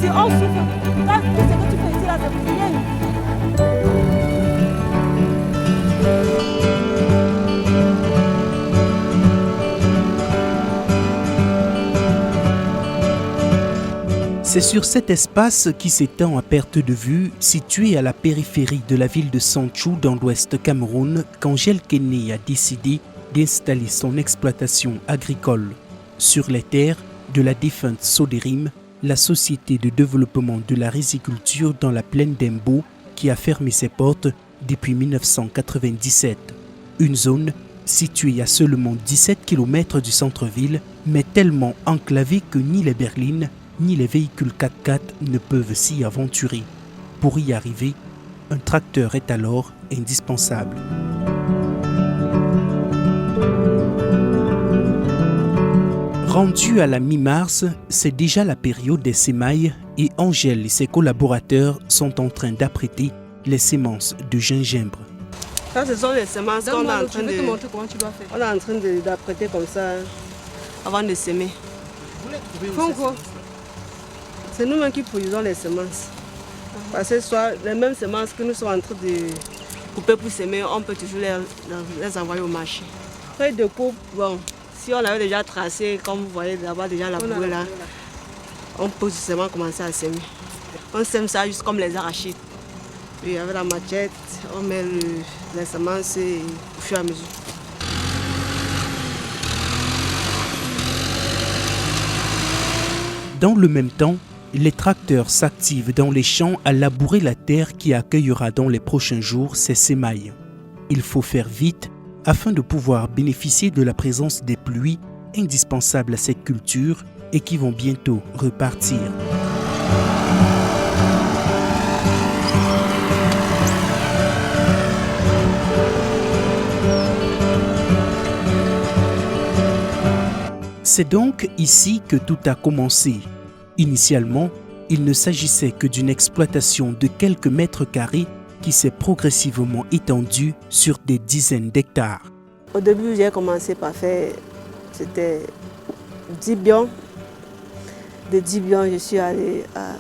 ici, on souffre. Là, tout ce que tu fais ici, là, c'est pour rien. C'est sur cet espace qui s'étend à perte de vue, situé à la périphérie de la ville de Santhiou dans l'ouest Cameroun, qu'Angèle Kene a décidé d'installer son exploitation agricole. Sur les terres de la défunte Sodérim, la société de développement de la riziculture dans la plaine d'Embo, qui a fermé ses portes depuis 1997. Une zone située à seulement 17 km du centre-ville, mais tellement enclavée que ni les berlines ni les véhicules 4x4 ne peuvent s'y aventurer. Pour y arriver, un tracteur est alors indispensable. Rendu à la mi-mars, c'est déjà la période des semailles et Angèle et ses collaborateurs sont en train d'apprêter les semences de gingembre. Ça, ce sont les semences qu'on est en train de... montrer comment tu dois faire. On est en train d'apprêter comme ça avant de semer. Quoi? C'est nous-mêmes qui produisons les semences. Parce que soit les mêmes semences que nous sommes en train de couper pour semer, on peut toujours les envoyer au marché. Feuille de coupe, bon, si on l'avait déjà tracé, comme vous voyez là-bas déjà labouré là, on peut justement commencer à semer. On sème ça juste comme les arachides. Puis avec la machette, on met les semences au fur et à mesure. Dans le même temps, les tracteurs s'activent dans les champs à labourer la terre qui accueillera dans les prochains jours ces semailles. Il faut faire vite afin de pouvoir bénéficier de la présence des pluies indispensables à cette culture et qui vont bientôt repartir. C'est donc ici que tout a commencé. Initialement, il ne s'agissait que d'une exploitation de quelques mètres carrés qui s'est progressivement étendue sur des dizaines d'hectares. Au début, j'ai commencé par faire, c'était 10 bions. De 10 bions, je suis allée à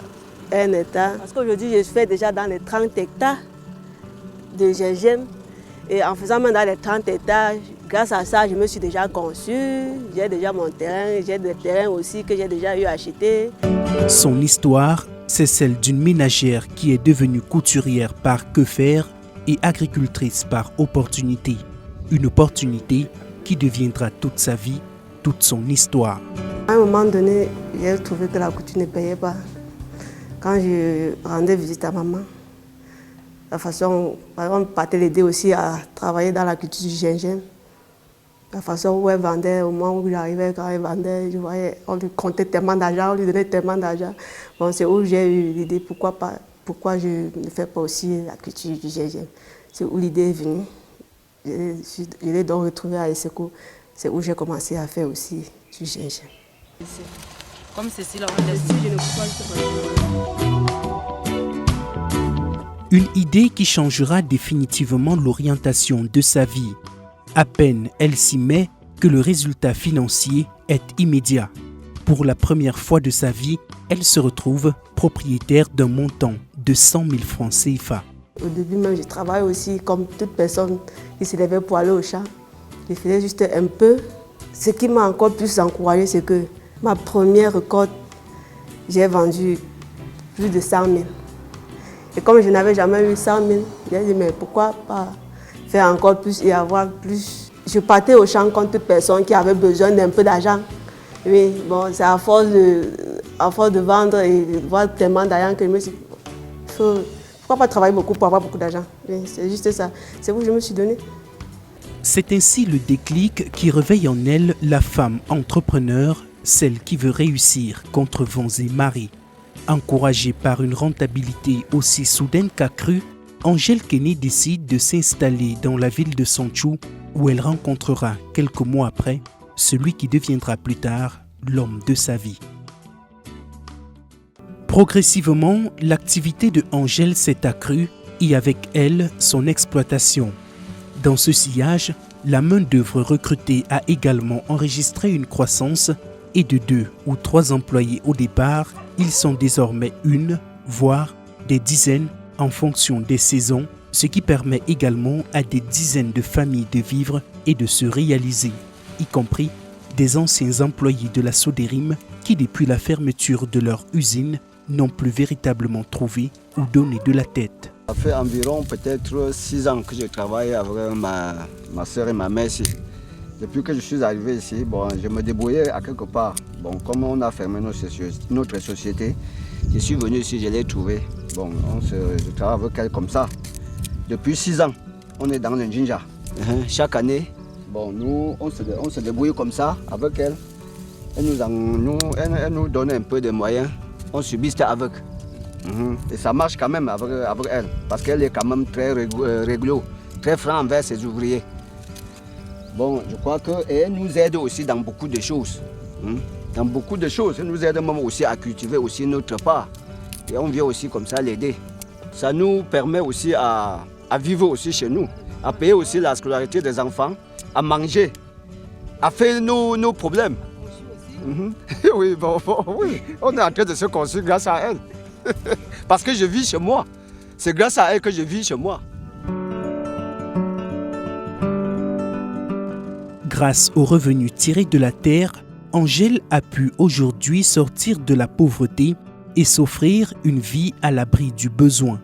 1 hectare. Parce qu'aujourd'hui, je fais déjà dans les 30 hectares de gingembre. Et en faisant même dans les 30 hectares, grâce à ça, je me suis déjà conçue. J'ai déjà mon terrain, j'ai des terrains aussi que j'ai déjà eu à acheter. Son histoire, c'est celle d'une ménagère qui est devenue couturière par que faire et agricultrice par opportunité. Une opportunité qui deviendra toute sa vie, toute son histoire. À un moment donné, j'ai trouvé que la couture ne payait pas. Quand je rendais visite à maman, la façon, par exemple, on partait l'aider aussi à travailler dans la culture du gingembre. La façon où elle vendait, au moment où j'arrivais, quand elle vendait, je voyais, on lui comptait tellement d'argent, on lui donnait tellement d'argent. Bon, c'est où j'ai eu l'idée, pourquoi je ne fais pas aussi la culture du gingembre. C'est où l'idée est venue. Je l'ai donc retrouvée à Esseko. C'est où j'ai commencé à faire aussi du gingembre. Comme ceci, là, on laisse. Je ne peux pas. Une idée qui changera définitivement l'orientation de sa vie. À peine elle s'y met que le résultat financier est immédiat. Pour la première fois de sa vie, elle se retrouve propriétaire d'un montant de 100 000 francs CFA. Au début même, je travaille aussi comme toute personne qui se levait pour aller au champ. Je faisais juste un peu. Ce qui m'a encore plus encouragée, c'est que ma première récolte, j'ai vendu plus de 100 000. Et comme je n'avais jamais eu 100 000, j'ai dit mais pourquoi pas faire encore plus et avoir plus. Je partais au champ comme toute personne qui avait besoin d'un peu d'argent. Oui, bon, c'est à force de vendre et de voir tellement d'argent que je me suis dit, pourquoi pas travailler beaucoup pour avoir beaucoup d'argent. Oui, c'est juste ça. C'est où je me suis donné. C'est ainsi le déclic qui réveille en elle la femme entrepreneur, celle qui veut réussir contre vents et marées. Encouragée par une rentabilité aussi soudaine qu'accrue, Angèle Kene décide de s'installer dans la ville de Santhiou où elle rencontrera quelques mois après celui qui deviendra plus tard l'homme de sa vie. Progressivement, l'activité de Angèle s'est accrue et avec elle son exploitation. Dans ce sillage, la main-d'œuvre recrutée a également enregistré une croissance et de 2 ou 3 employés au départ, ils sont désormais une, voire des dizaines en fonction des saisons, ce qui permet également à des dizaines de familles de vivre et de se réaliser, y compris des anciens employés de la Soderim qui, depuis la fermeture de leur usine, n'ont plus véritablement trouvé ou donné de la tête. Ça fait environ peut-être 6 ans que je travaille avec ma soeur et ma mère ici. Depuis que je suis arrivé ici, je me débrouillais à quelque part. Comme on a fermé notre société, je suis venu ici, je l'ai trouvé. Je travaille avec elle comme ça. Depuis 6 ans, on est dans le Jinja. Chaque année, nous, on se débrouille comme ça avec elle. Elle nous donne un peu de moyens. On subsiste avec. Et ça marche quand même avec elle. Parce qu'elle est quand même très réglo, très franc envers ses ouvriers. Je crois qu'elle nous aide aussi dans beaucoup de choses. Dans beaucoup de choses. Elle nous aide même aussi à cultiver aussi notre part. Et on vient aussi comme ça l'aider. Ça nous permet aussi à vivre aussi chez nous, à payer aussi la scolarité des enfants, à manger, à faire nos problèmes. Oui, oui, on est en train de se construire grâce à elle. Parce que je vis chez moi. C'est grâce à elle que je vis chez moi. Grâce aux revenus tirés de la terre, Angèle a pu aujourd'hui sortir de la pauvreté et s'offrir une vie à l'abri du besoin.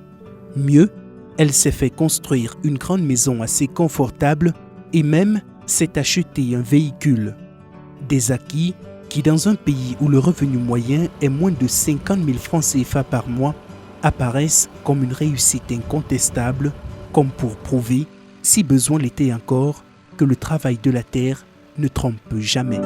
Mieux, elle s'est fait construire une grande maison assez confortable et même s'est acheté un véhicule. Des acquis qui, dans un pays où le revenu moyen est moins de 50 000 francs CFA par mois, apparaissent comme une réussite incontestable, comme pour prouver, si besoin l'était encore, que le travail de la terre ne trompe jamais.